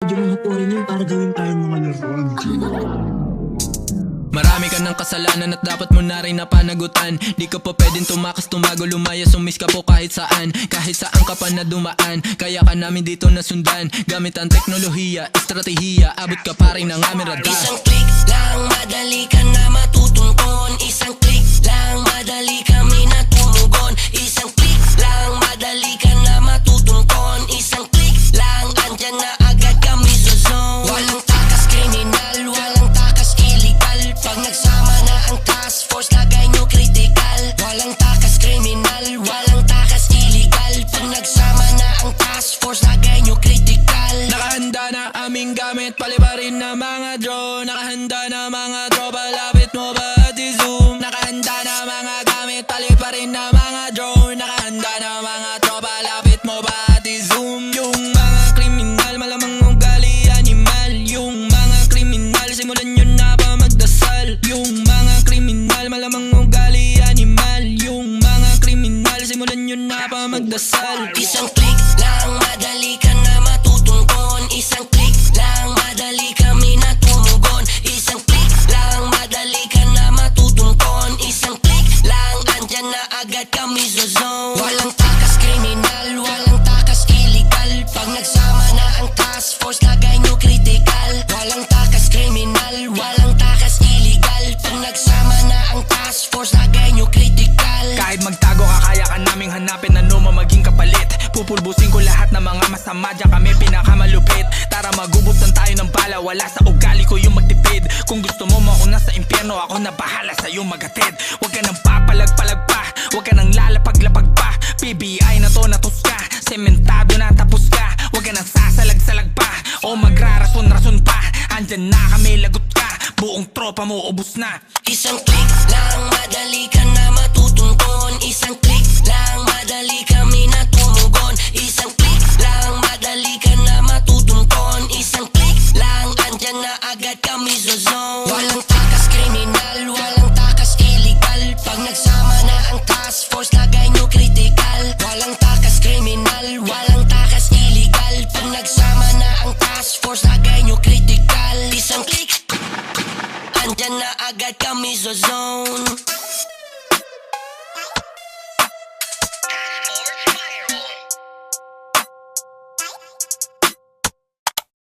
Yung mga pori niyo para gawin tayong mga laruan. Marami ka ng kasalanan at dapat mo na rin napanagutan. Di ka pa pwedeng tumakas, tumago, lumaya, sumis ka po kahit saan. Kahit saan ka pa na dumaan, kaya ka namin dito nasundan. Gamit ang teknolohiya, estratehiya, abot ka pa rin ng aming radar. Isang click lang, madali ka na matutungkon. Isang click lang, madali kami na tumugon. Isang click lang, madali ka na matutungkon. Isang click lang, andyan na agad kami sa zone. Walang takas kriminal, walang takas illegal. Pag nagsama na ang task force, lagay nyo critical. Walang takas kriminal, walang takas illegal. Pag nagsama na ang task force, lagay nyo critical. Nakahanda na aming gamit, palibarin na mga drone. Nakahanda na mga tropa, lapit mo ba at i-zoom? Nakahanda na mga gamit, palibarin na mga drone. Nakahanda na mga tropa, lapit mo ba at i-zoom? Yung mga kriminal, malamang ugali animal. Yung mga kriminal, simulan nyo na pa magdasal. Yung mga kriminal, malamang ugali animal. Yung mga kriminal, simulan nyo na pa magdasal. Isang click lang, madali ka na matutungkon. Isang click lang, madali kami na tumugon. Isang click lang, madali ka na matutungkon. Isang click lang, andyan na agad kami sa zone. Walang takas kriminal, walang takas illegal. Pag nagsama na ang task force, lagay nyo critical. Walang takas kriminal, walang takas illegal. Pag nagsama na ang task force, lagay nyo critical. Kahit magtago ka, kaya ka naming hanapin, ano mo maging kapalit. Pupulbusin ko lahat ng mga masama, diyan kami pinakamalupit. Tara magubutan tayo ng bala, wala sa ugali ko yung magtipid. Kung gusto mo mauna sa impyerno, ako na bahala sa'yo magatid. Huwag ka nang papalag-palag pa, huwag ka nang lalapag-lapag pa. PBI na to, natos ka, sementado na tapos ka. Huwag ka nang sasalag-salag pa, o magrarason-rason pa. Andyan na kami, lagot ka, buong tropa mo ubos na. Isang click lang, madali ka na matutungkon. Isang click lang, madali kami na tumugon. Isang click lang, madali ka na matutungkon. Isang click lang, andyan na agad kami sa zone. Walang takas kriminal, walang takas illegal. Pag nagsama na ang task force, lagay nyo critical. Walang takas kriminal, walang takas illegal. Pag nagsama na ang task force, lagay nyo critical. Isang click, andyan na agad kami sa zone.